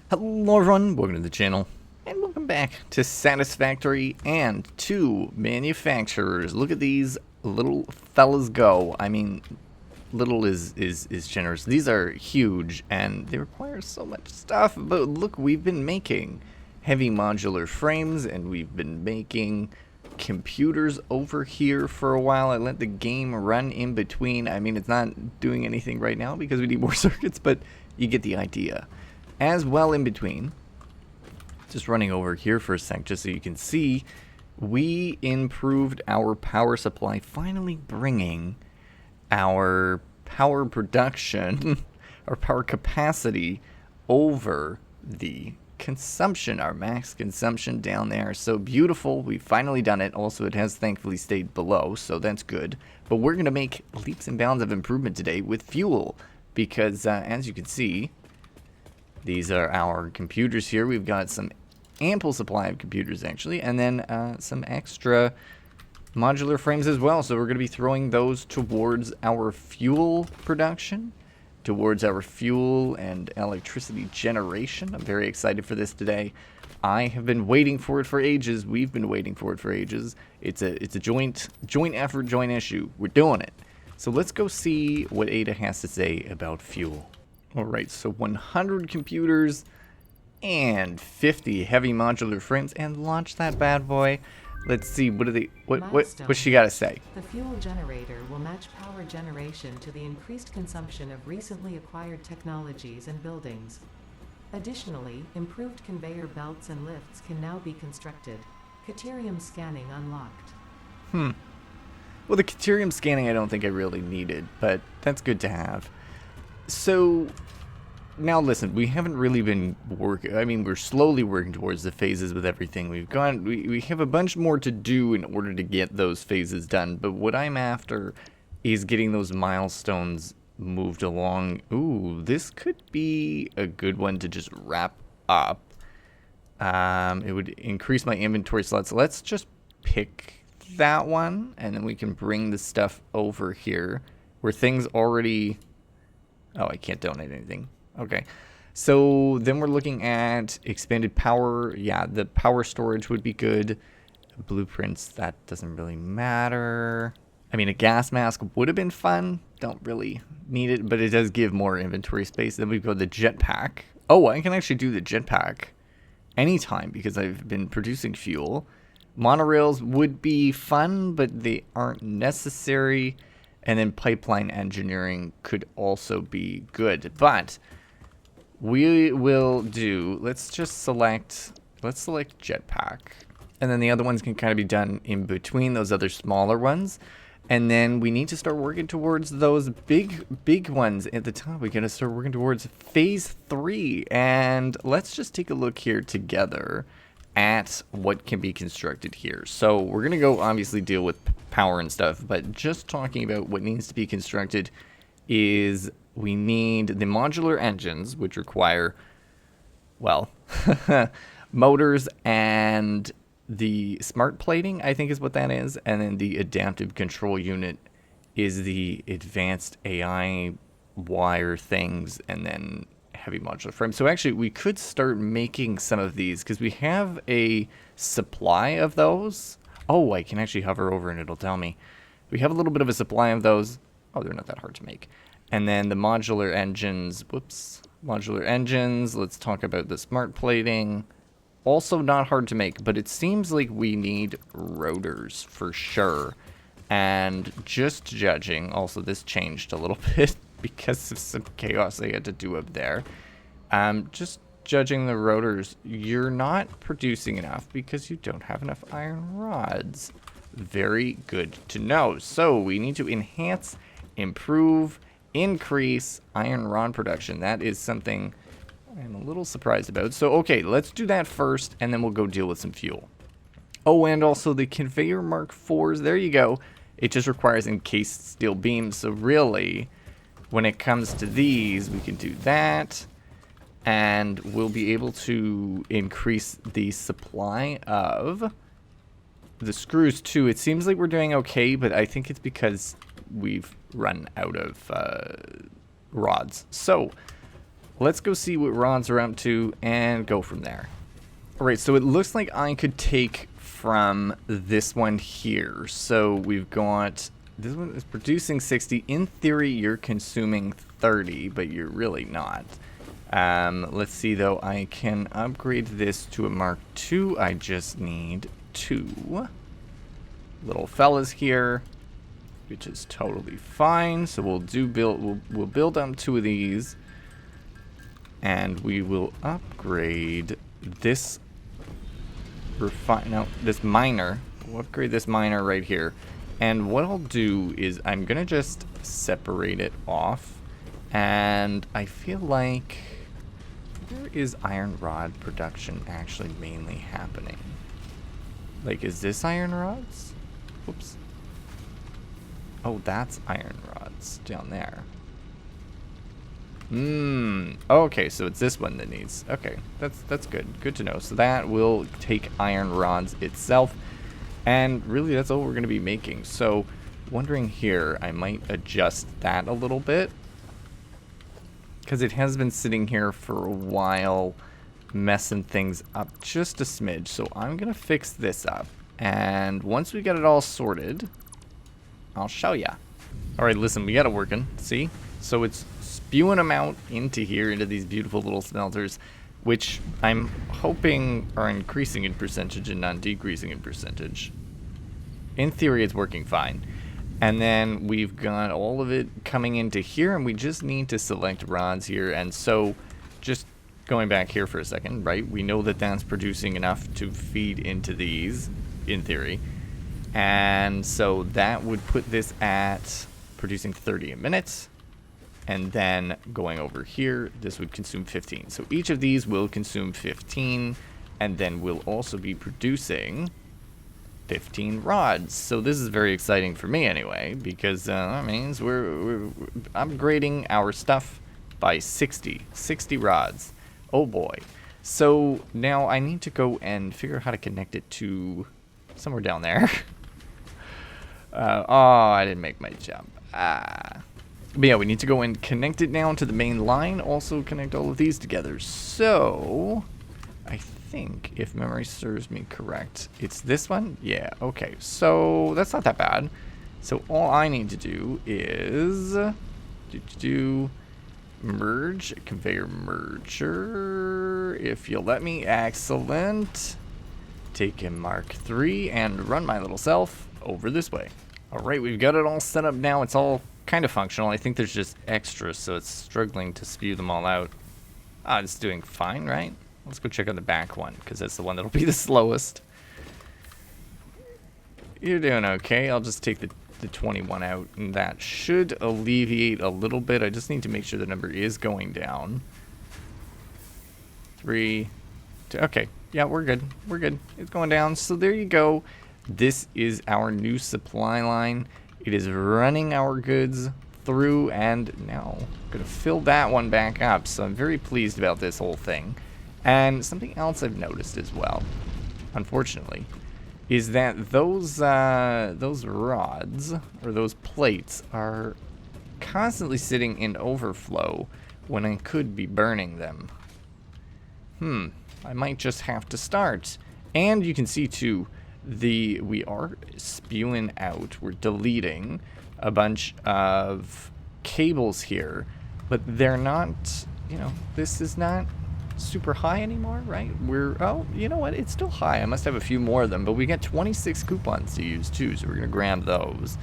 Hello everyone, welcome to the channel, and welcome back to Satisfactory and to manufacturers. Look at these little fellas go. I mean, little is generous. These are huge, and they require so much stuff, but look, we've been making heavy modular frames, and we've been making computers over here for a while. I let the game run in between. I mean, it's not doing anything right now because we need more circuits, but you get the idea. As well in between, just running over here for a sec just so you can see, we improved our power supply, finally bringing our power production, our power capacity over the consumption, our max consumption down there. So beautiful, we've finally done it. Also, it has thankfully stayed below, so that's good. But we're going to make leaps and bounds of improvement today with fuel, because as you can see, these are our computers here. We've got some ample supply of computers, actually, and then some extra modular frames as well. So we're going to be throwing those towards our fuel production, towards our fuel and electricity generation. I'm very excited for this today. I have been waiting for it for ages. We've been waiting for it for ages. It's a joint effort, joint issue. We're doing it. So let's go see what Ada has to say about fuel. Alright, so 100 computers and 50 heavy modular frames, and launch that bad boy. Let's see, what's she got to say? The fuel generator will match power generation to the increased consumption of recently acquired technologies and buildings. Additionally, improved conveyor belts and lifts can now be constructed. Caterium scanning unlocked. Well, the Caterium scanning I don't think I really needed, but that's good to have. So, now listen, we haven't really been working, I mean, we're slowly working towards the phases with everything. We have a bunch more to do in order to get those phases done, but what I'm after is getting those milestones moved along. Ooh, this could be a good one to just wrap up. It would increase my inventory slots. Let's just pick that one, and then we can bring the stuff over here where things already... Oh, I can't donate anything. Okay. So then we're looking at expanded power. Yeah, the power storage would be good. Blueprints, that doesn't really matter. I mean, a gas mask would have been fun. Don't really need it, but it does give more inventory space. Then we've got the jetpack. Oh, I can actually do the jetpack anytime because I've been producing fuel. Monorails would be fun, but they aren't necessary. And then pipeline engineering could also be good. But we will do, let's select jetpack. And then the other ones can kind of be done in between those other smaller ones. And then we need to start working towards those big ones at the top. We got to start working towards phase 3. And let's just take a look here together at what can be constructed here. So we're going to go obviously deal with power and stuff, but just talking about what needs to be constructed is we need the modular engines, which require, well, motors, and the smart plating, I think is what that is, and then the adaptive control unit is the advanced AI wire things, and then heavy modular frame. So actually we could start making some of these because we have a supply of those. Oh, I can actually hover over and it'll tell me. We have a little bit of a supply of those. Oh, they're not that hard to make. And then the modular engines, modular engines. Let's talk about the smart plating. Also not hard to make, but it seems like we need rotors for sure. And just judging, also this changed a little bit because of some chaos they had to do up there. Just judging the rotors, you're not producing enough because you don't have enough iron rods. Very good to know. So we need to enhance, improve, increase iron rod production. That is something I'm a little surprised about. So okay, let's do that first, and then we'll go deal with some fuel. Oh, and also the conveyor Mark IVs. There you go. It just requires encased steel beams. So really, when it comes to these, we can do that. And we'll be able to increase the supply of the screws too. It seems like we're doing okay, but I think it's because we've run out of rods. So let's go see what rods are up to and go from there. Alright, so it looks like I could take from this one here. So we've got, this one is producing 60. In theory, you're consuming 30, but you're really not. Let's see though, I can upgrade this to a Mark II. I just need 2 little fellas here, which is totally fine. So we'll build up 2 of these, and we will upgrade this this miner. We'll upgrade this miner right here. And what I'll do is I'm gonna just separate it off, and I feel like where is iron rod production actually mainly happening? Like, is this iron rods? Whoops. Oh, that's iron rods down there. Okay, so it's this one that needs. Okay, that's good. Good to know. So that will take iron rods itself. And really, that's all we're going to be making. So, wondering here, I might adjust that a little bit, because it has been sitting here for a while, messing things up just a smidge. So I'm going to fix this up. And once we get it all sorted, I'll show ya. Alright, listen, we got it working. See? So it's spewing them out into here, into these beautiful little smelters, which I'm hoping are increasing in percentage and not decreasing in percentage. In theory, it's working fine. And then we've got all of it coming into here, and we just need to select rods here. And so just going back here for a second, right? We know that that's producing enough to feed into these, in theory. And so that would put this at producing 30 a minute. And then going over here, this would consume 15. So each of these will consume 15, and then we'll also be producing 15 rods. So this is very exciting for me anyway, because that means we're upgrading our stuff by 60 rods. Oh boy. So now I need to go and figure out how to connect it to somewhere down there. Oh, I didn't make my jump. But yeah, we need to go and connect it now to the main line. Also connect all of these together. So I think, if memory serves me correct, it's this one. Yeah, okay. So that's not that bad. So all I need to do is merge, conveyor merger, if you'll let me. Excellent. Take a Mark III and run my little self over this way. Alright, we've got it all set up now. It's all kind of functional. I think there's just extras, so it's struggling to spew them all out. It's doing fine, right? Let's go check out the back one, because that's the one that'll be the slowest. You're doing okay. I'll just take the 21 out, and that should alleviate a little bit. I just need to make sure the number is going down. 3, 2, okay. Yeah, we're good. We're good. It's going down. So there you go. This is our new supply line. It is running our goods through, and now I'm going to fill that one back up. So I'm very pleased about this whole thing. And something else I've noticed as well, unfortunately, is that those rods, or those plates, are constantly sitting in overflow when I could be burning them. I might just have to start. And you can see too, we are spewing out, we're deleting a bunch of cables here, but they're not, this is not super high anymore, right? Oh, you know what? It's still high. I must have a few more of them, but we got 26 coupons to use too, so we're going to grab those,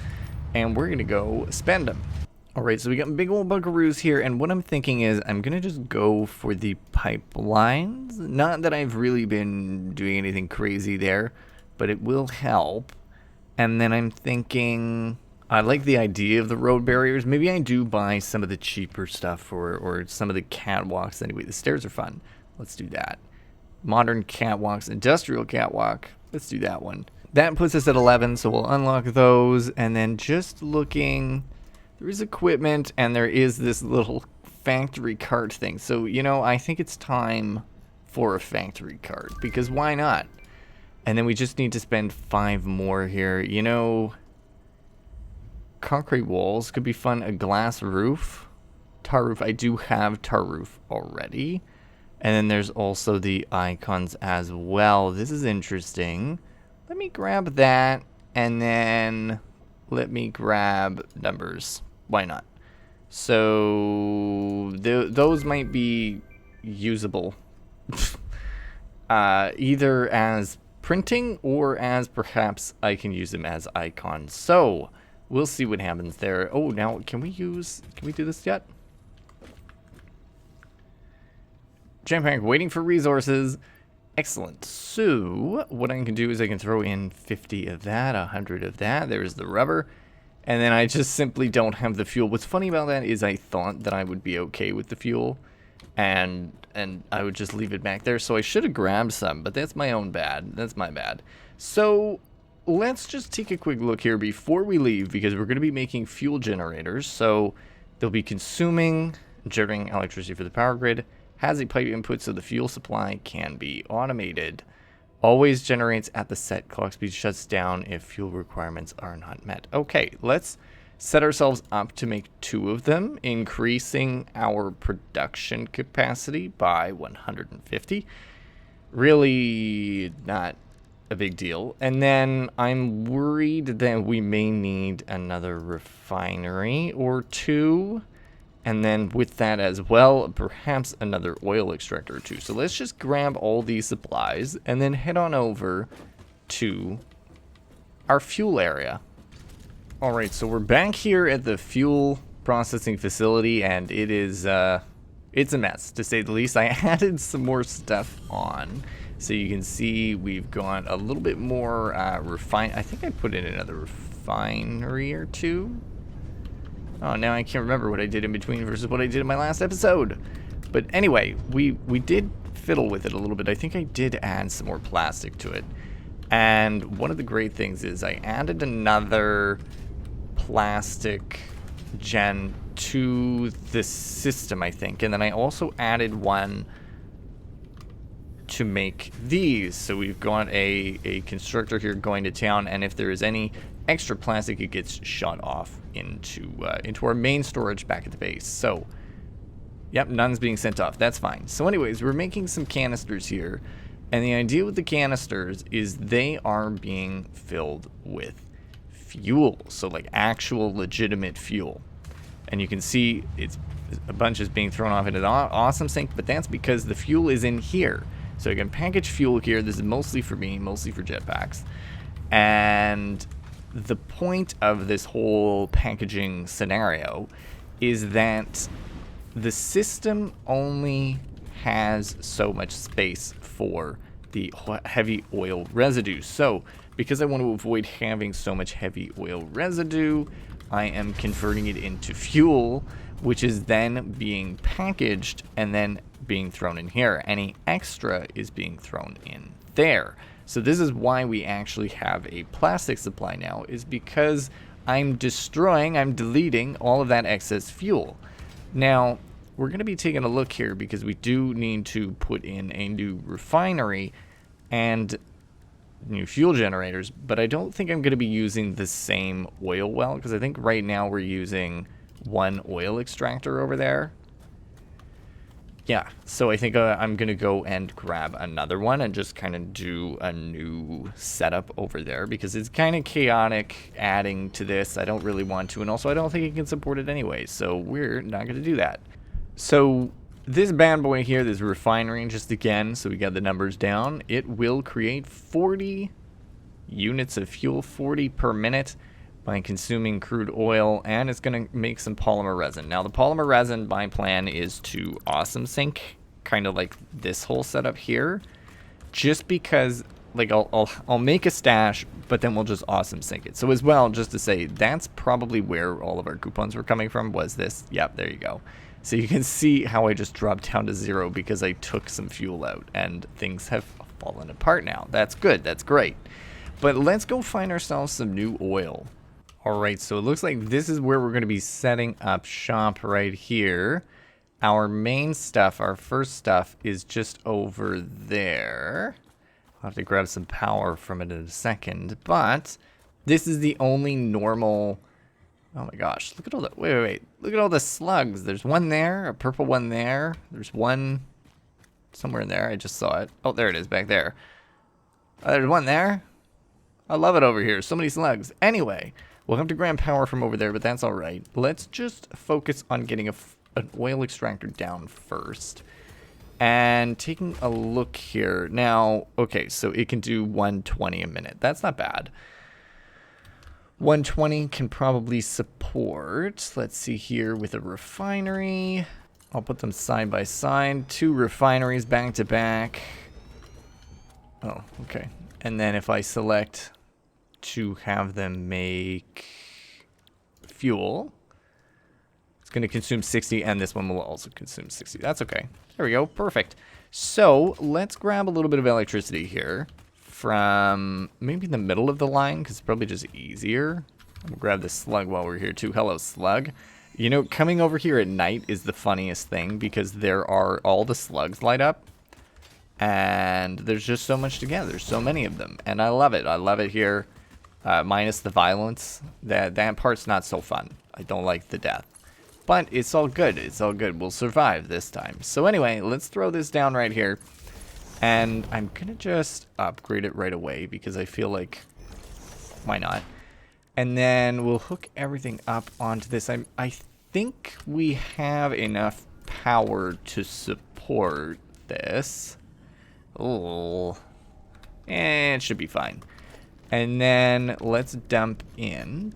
and we're going to go spend them. Alright, so we got big old buckaroos here, and what I'm thinking is I'm going to just go for the pipelines. Not that I've really been doing anything crazy there, but it will help. And then I'm thinking, I like the idea of the road barriers. Maybe I do buy some of the cheaper stuff, or some of the catwalks. Anyway, the stairs are fun. Let's do that. Modern catwalks, industrial catwalk. Let's do that one. That puts us at 11, so we'll unlock those. And then just looking, there is equipment, and there is this little factory cart thing. So, I think it's time for a factory cart, because why not? And then we just need to spend 5 more here. Concrete walls could be fun. A glass roof. tar roof. I do have tar roof already. And then there's also the icons as well. This is interesting. Let me grab that, and then let me grab numbers. Why not? So those might be usable either as printing or as perhaps I can use them as icons. So we'll see what happens there. Oh, now can we do this yet? Jam-pack, waiting for resources. Excellent. So what I can do is I can throw in 50 of that, 100 of that. There's the rubber. And then I just simply don't have the fuel. What's funny about that is I thought that I would be okay with the fuel. And I would just leave it back there. So I should have grabbed some, but that's my own bad. That's my bad. So let's just take a quick look here before we leave, because we're going to be making fuel generators. So they'll be consuming, generating electricity for the power grid. Has a pipe input so the fuel supply can be automated. Always generates at the set clock speed, shuts down if fuel requirements are not met. Okay, let's set ourselves up to make 2 of them, increasing our production capacity by 150. Really not a big deal. And then I'm worried that we may need another refinery or 2. And then with that as well, perhaps another oil extractor or 2. So let's just grab all these supplies and then head on over to our fuel area. All right, so we're back here at the fuel processing facility, and it is it's a mess, to say the least. I added some more stuff on. So you can see we've got a little bit more I think I put in another refinery or 2. Oh, now I can't remember what I did in between versus what I did in my last episode. But anyway, we did fiddle with it a little bit. I think I did add some more plastic to it. And one of the great things is I added another plastic gen to the system, I think. And then I also added one to make these. So we've got a constructor here going to town, and if there is any extra plastic, it gets shot off into our main storage back at the base. So yep, none's being sent off. That's fine. So anyways, we're making some canisters here, and the idea with the canisters is they are being filled with fuel, so like actual legitimate fuel. And you can see it's a bunch is being thrown off into the awesome sink, but that's because the fuel is in here. So you can package fuel here. This is mostly for me, mostly for jetpacks. And the point of this whole packaging scenario is that the system only has so much space for the heavy oil residue. So because I want to avoid having so much heavy oil residue, I am converting it into fuel, which is then being packaged and then being thrown in here. Any extra is being thrown in there. So this is why we actually have a plastic supply now, is because I'm deleting all of that excess fuel. Now, we're going to be taking a look here because we do need to put in a new refinery and new fuel generators, but I don't think I'm going to be using the same oil well, because I think right now we're using one oil extractor over there. Yeah, so I think I'm going to go and grab another one and just kind of do a new setup over there, because it's kind of chaotic adding to this. I don't really want to, and also I don't think it can support it anyway, so we're not going to do that. So this bad boy here, this refinery, just again, so we got the numbers down, it will create 40 units of fuel, 40 per minute, by consuming crude oil, and it's going to make some polymer resin. Now, the polymer resin, my plan is to awesome sink, kind of like this whole setup here, just because, like, I'll make a stash, but then we'll just awesome sink it. So as well, just to say, that's probably where all of our coupons were coming from, was this. Yep, there you go. So you can see how I just dropped down to 0 because I took some fuel out, and things have fallen apart now. That's good. That's great. But let's go find ourselves some new oil. Alright, so it looks like this is where we're going to be setting up shop right here. Our main stuff, our first stuff, is just over there. I'll have to grab some power from it in a second, but this is the only normal Oh my gosh, look at all the, wait. Look at all the slugs. There's one there, a purple one there. There's one somewhere in there. I just saw it. Oh, there it is, back there. There's one there. I love it over here. So many slugs. Anyway, we'll have to grab power from over there, but that's all right. Let's just focus on getting an oil extractor down first. And taking a look here. Now, okay, so it can do 120 a minute. That's not bad. 120 can probably support, let's see here, with a refinery. I'll put them side by side. 2 refineries back to back. Oh, okay. And then if I select to have them make fuel, it's going to consume 60, and this one will also consume 60. That's okay. There we go. Perfect. So let's grab a little bit of electricity here from maybe the middle of the line, because it's probably just easier. We'll grab the slug while we're here too. Hello, slug. You know, coming over here at night is the funniest thing, because there are all the slugs light up, and there's just so much to get. There's so many of them, and I love it. I love it here, minus the violence. That part's not so fun. I don't like the death. But it's all good. It's all good. We'll survive this time. So anyway, let's throw this down right here. And I'm going to just upgrade it right away because I feel like, why not? And then we'll hook everything up onto this. I think we have enough power to support this. Oh, it should be fine. And then let's dump in.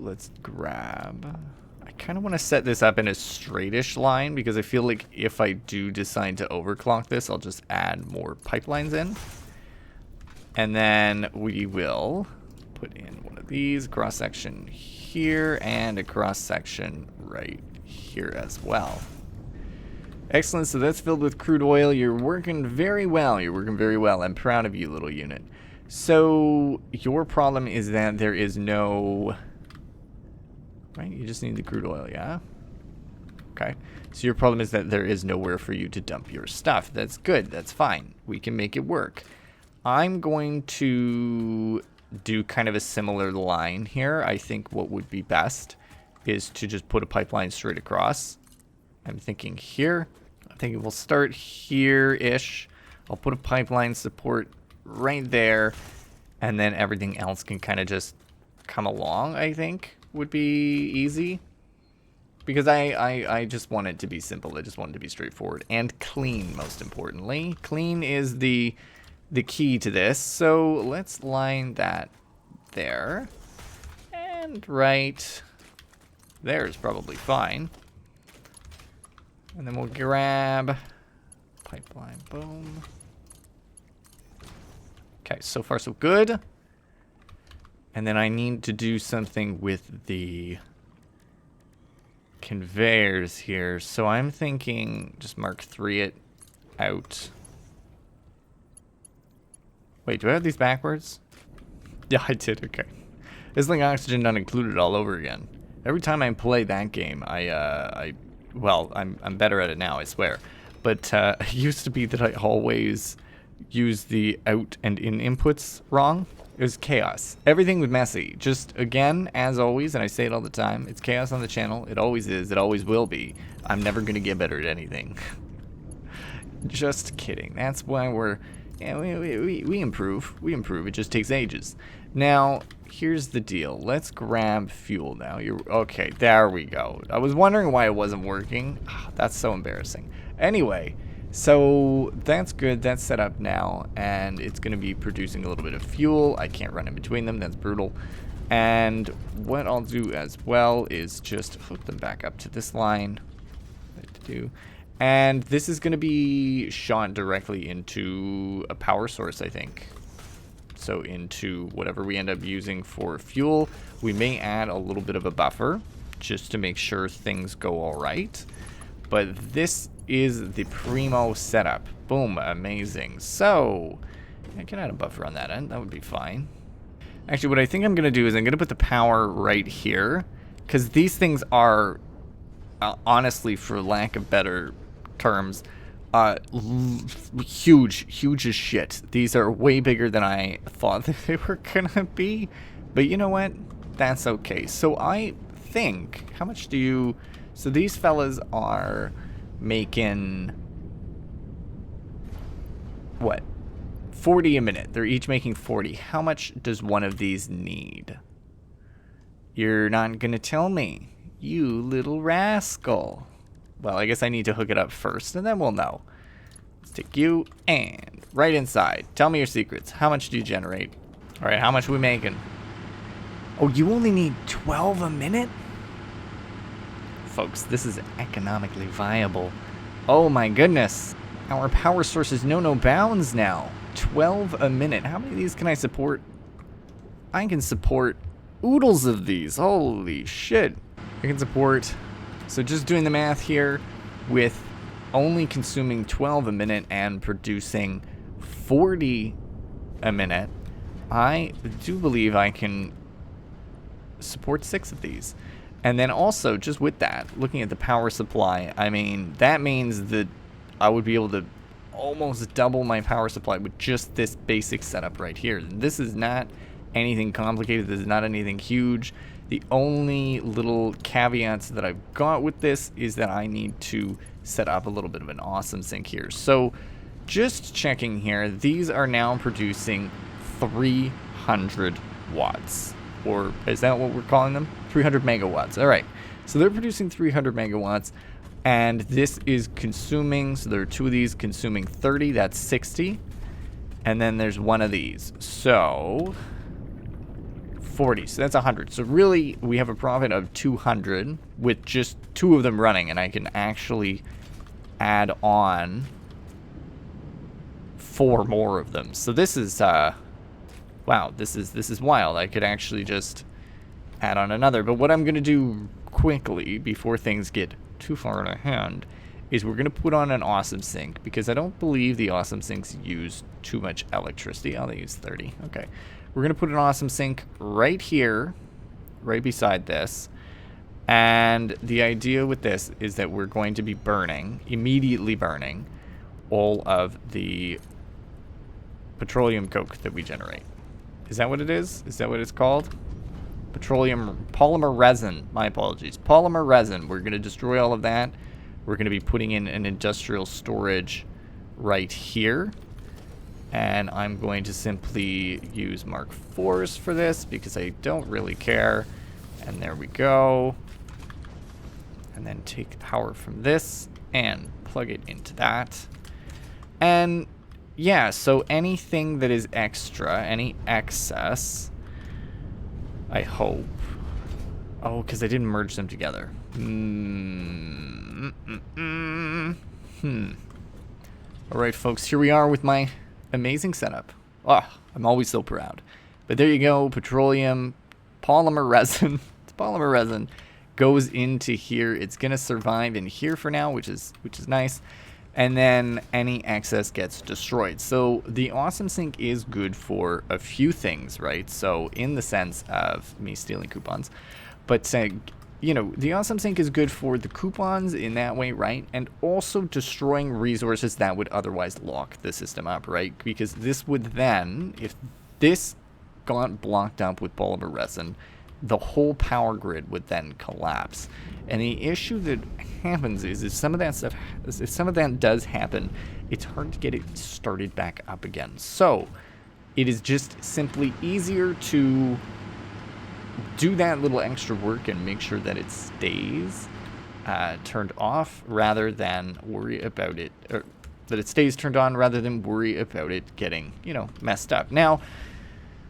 Let's grab. I kind of want to set this up in a straightish line because I feel like if I do decide to overclock this, I'll just add more pipelines in. And then we will put in one of these, cross section here, and a cross section right here as well. Excellent, so that's filled with crude oil. You're working very well. You're working very well. I'm proud of you, little unit. So your problem is that there is no... Right, you just need the crude oil, yeah? Okay, so your problem is that there is nowhere for you to dump your stuff. That's good, that's fine. We can make it work. I'm going to do kind of a similar line here. I think what would be best is to just put a pipeline straight across. I'm thinking here. I think we'll start here-ish. I'll put a pipeline support right there, and then everything else can kind of just come along, I think. Would be easy because I just want it to be simple. I just want it to be straightforward and clean, most importantly. Clean is the key to this. So let's line that there, and right there is probably fine. And then we'll grab pipeline, boom. Okay, so far so good. And then I need to do something with the conveyors here. So I'm thinking just Mark 3 it out. Wait, do I have these backwards? Yeah, I did. Okay. It's like oxygen not included all over again. Every time I play that game, well, I'm better at it now, I swear. But it used to be that I always used the out and in inputs wrong. It was chaos. Everything was messy. Just, again, as always, and I say it all the time, it's chaos on the channel. It always is. It always will be. I'm never going to get better at anything. Just kidding. That's why we're... Yeah, we improve. We improve. It just takes ages. Now, here's the deal. Let's grab fuel now. Okay, there we go. I was wondering why it wasn't working. That's so embarrassing. Anyway... So that's good, that's set up now, and it's going to be producing a little bit of fuel. I can't run in between them, that's brutal. And what I'll do as well is just hook them back up to this line. And this is going to be shot directly into a power source, I think. So into whatever we end up using for fuel. We may add a little bit of a buffer just to make sure things go all right. But this is the primo setup. Boom, amazing. So, I can add a buffer on that end. That would be fine. Actually, what I think I'm going to do is I'm going to put the power right here. Because these things are, honestly, for lack of better terms, huge as shit. These are way bigger than I thought they were going to be. But you know what? That's okay. So I think, how much do you... So these fellas are making... What? 40 a minute. They're each making 40. How much does one of these need? You're not going to tell me. You little rascal. Well, I guess I need to hook it up first, and then we'll know. Let's take you and right inside. Tell me your secrets. How much do you generate? All right, how much are we making? Oh, you only need 12 a minute? Folks, this is economically viable. Oh my goodness. Our power sources know no bounds now. 12 a minute. How many of these can I support? I can support oodles of these. Holy shit. I can support... So just doing the math here, with only consuming 12 a minute and producing 40 a minute, I do believe I can support 6 of these. And then also, just with that, looking at the power supply, I mean, that means that I would be able to almost double my power supply with just this basic setup right here. This is not anything complicated. This is not anything huge. The only little caveats that I've got with this is that I need to set up a little bit of an awesome sink here. So just checking here, these are now producing 300 watts. Or is that what we're calling them? 300 megawatts. All right. So they're producing 300 megawatts. And this is consuming, so there are 2 of these consuming 30. That's 60. And then there's 1 of these. So... 40, so that's 100. So really, we have a profit of 200 with just 2 of them running, and I can actually add on 4 more of them. So this is, wow, this is wild. I could actually just add on another. But what I'm going to do quickly, before things get too far in hand, is we're going to put on an awesome sink, because I don't believe the awesome sinks use too much electricity. Oh, they use 30. Okay. We're going to put an awesome sink right here, right beside this. And the idea with this is that we're going to be burning, immediately burning, all of the petroleum coke that we generate. Is that what it is? Is that what it's called? Polymer resin. My apologies. Polymer resin. We're going to destroy all of that. We're going to be putting in an industrial storage right here. And I'm going to simply use Mark IVs for this because I don't really care. And there we go. And then take power from this and plug it into that. And yeah, so anything that is extra, any excess, I hope. Oh, because I didn't merge them together. All right, folks, here we are with my amazing setup. Oh, I'm always so proud. But there you go, petroleum, polymer resin. It's polymer resin. Goes into here. It's gonna survive in here for now, which is nice. And then any excess gets destroyed. So the awesome sink is good for a few things, right? So in the sense of me stealing coupons, but you know, the awesome sink is good for the coupons in that way, right? And also destroying resources that would otherwise lock the system up, right? Because this would then, if this got blocked up with polymer resin, the whole power grid would then collapse. And the issue that happens is if some of that does happen, it's hard to get it started back up again. So it is just simply easier to do that little extra work and make sure that it stays turned off rather than worry about it, or that it stays turned on rather than worry about it getting, you know, messed up. Now,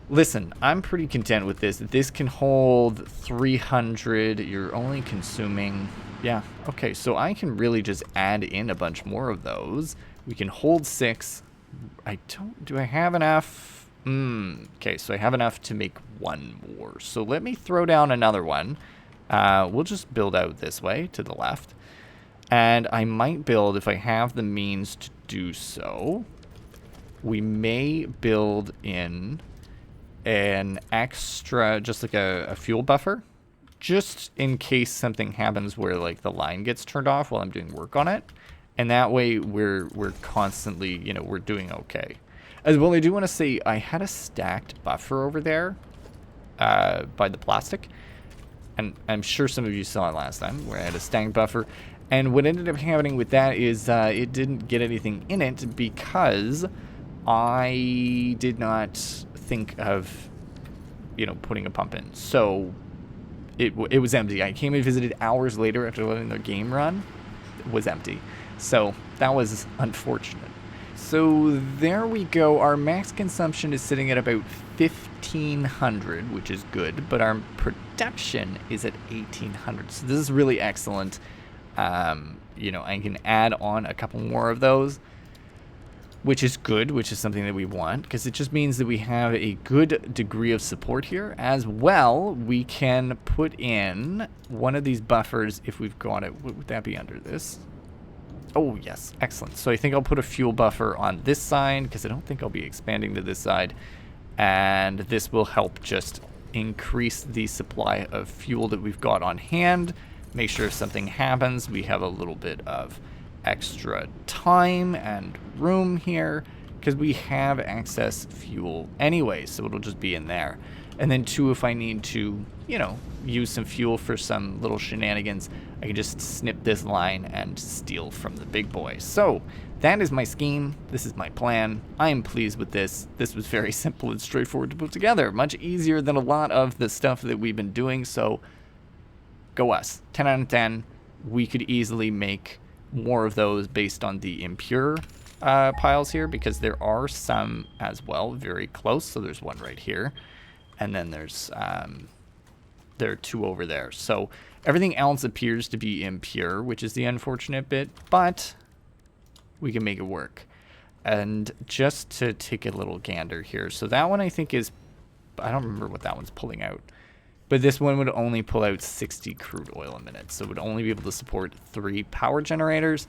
listen, I'm pretty content with this. This can hold 300. You're only consuming... Yeah, okay, so I can really just add in a bunch more of those. We can hold 6. Do I have enough? Okay, so I have enough to make 1 more. So let me throw down another one. We'll just build out this way to the left. And I might build, if I have the means to do so, we may build in an extra, just like a fuel buffer, just in case something happens where like the line gets turned off while I'm doing work on it. And that way we're constantly, you know, we're doing okay. As well, I do want to say I had a stacked buffer over there by the plastic. And I'm sure some of you saw it last time where I had a stack buffer. And what ended up happening with that is it didn't get anything in it because I did not think of, you know, putting a pump in. So it was empty. I came and visited hours later after letting the game run. It was empty. So that was unfortunate. So there we go. Our max consumption is sitting at about 1,500, which is good, but our production is at 1,800. So this is really excellent. You know, I can add on a couple more of those, which is good, which is something that we want, because it just means that we have a good degree of support here. As well, we can put in one of these buffers if we've got it. Would that be under this? Oh, yes. Excellent. So I think I'll put a fuel buffer on this side, because I don't think I'll be expanding to this side. And this will help just increase the supply of fuel that we've got on hand. Make sure if something happens, we have a little bit of extra time and room here, because we have excess fuel anyway, so it'll just be in there. And then two, if I need to, you know, use some fuel for some little shenanigans, I can just snip this line and steal from the big boy. So that is my scheme. This is my plan. I am pleased with this. This was very simple and straightforward to put together. Much easier than a lot of the stuff that we've been doing. So go us. 10 out of 10. We could easily make more of those based on the impure piles here, because there are some as well very close. So there's one right here. And then there's there are two over there. So everything else appears to be impure, which is the unfortunate bit, but we can make it work. And just to take a little gander here. So that one I think is, I don't remember what that one's pulling out, but this one would only pull out 60 crude oil a minute. So it would only be able to support 3 power generators,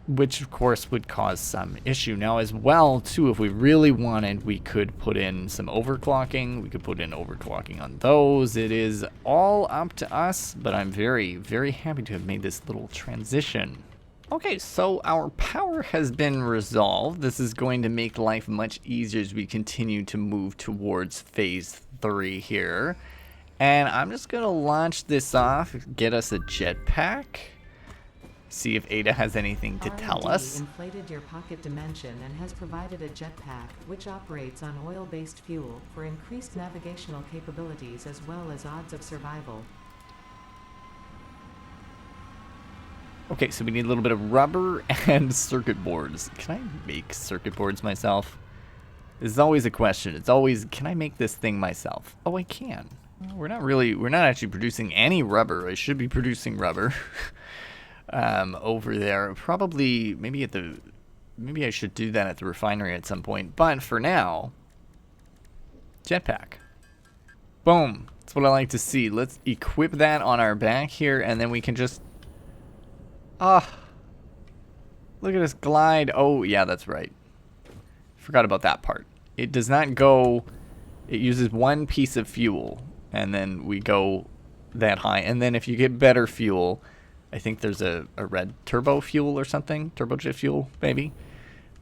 which of course would cause some issue. Now as well too, if we really wanted, we could put in some overclocking. We could put in overclocking on those. It is all up to us, but I'm very, very happy to have made this little transition. Okay, so our power has been resolved. This is going to make life much easier as we continue to move towards phase 3 here. And I'm just gonna launch this off, get us a jetpack. See if Ada has anything to tell us. Inflated your pocket dimension and has provided a jetpack, which operates on oil-based fuel for increased navigational capabilities as well as odds of survival. Okay, so we need a little bit of rubber and circuit boards. Can I make circuit boards myself? This is always a question. It's always, can I make this thing myself? Oh, I can. We're not actually producing any rubber. I should be producing rubber. Over there, probably maybe I should do that at the refinery at some point, but for now, jetpack. Boom. That's what I like to see. Let's equip that on our back here, and then we can just look at us glide. Oh yeah, that's right, forgot about that part. It does not go, it uses one piece of fuel, and then we go that high, and then if you get better fuel, I think there's a red turbo fuel or something, turbojet fuel maybe.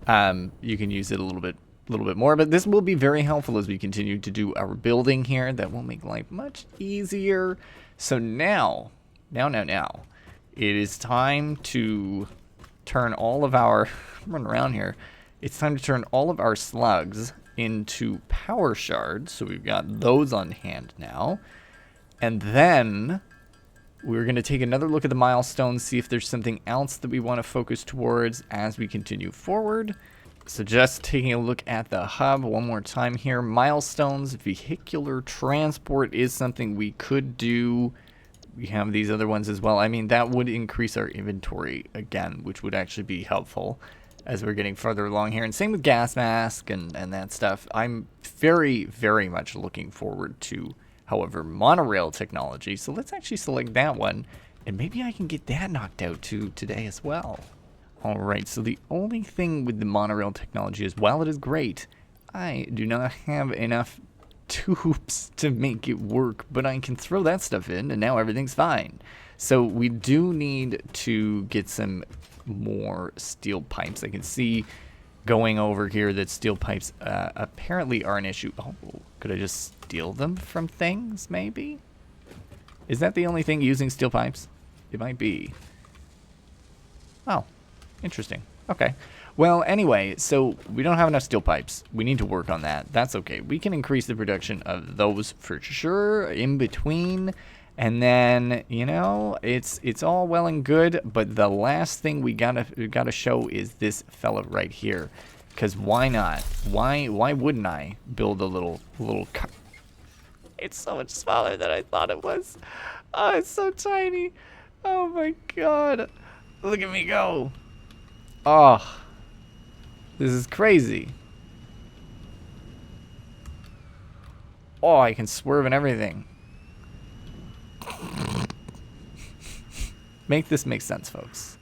You can use it a little bit more, but this will be very helpful as we continue to do our building here. That will make life much easier. So now, it is time to turn all of our, run around here. It's time to turn all of our slugs into power shards. So we've got those on hand now, and then we're going to take another look at the milestones, see if there's something else that we want to focus towards as we continue forward. So just taking a look at the hub one more time here. Milestones, vehicular transport is something we could do. We have these other ones as well. I mean, that would increase our inventory again, which would actually be helpful as we're getting further along here. And same with gas mask and that stuff. I'm very, very much looking forward to, however, monorail technology. So let's actually select that one, and maybe I can get that knocked out too today as well. All right, so the only thing with the monorail technology is, while it is great, I do not have enough tubes to make it work, but I can throw that stuff in and now everything's fine. So we do need to get some more steel pipes. I can see going over here that steel pipes apparently are an issue. Oh, could I just steal them from things maybe? Is that the only thing using steel pipes? It might be. Oh, interesting. Okay. Well, anyway, so we don't have enough steel pipes. We need to work on that. That's okay. We can increase the production of those for sure in between. And then, you know, it's all well and good, but the last thing we gotta show is this fella right here. Cause why not? Why wouldn't I build a little It's so much smaller than I thought it was. Oh, it's so tiny. Oh my god. Look at me go. Oh. This is crazy. Oh, I can swerve and everything. Make this make sense, folks.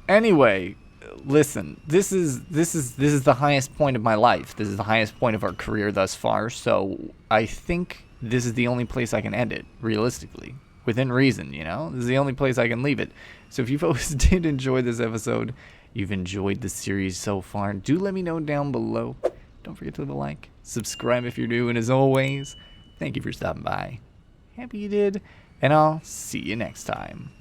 Anyway, listen, this is the highest point of my life. This is the highest point of our career thus far, so I think this is the only place I can end it, realistically. Within reason, you know? This is the only place I can leave it. So if you folks did enjoy this episode, you've enjoyed the series so far, do let me know down below. Don't forget to leave a like, subscribe if you're new, and as always, thank you for stopping by. Happy you did, and I'll see you next time.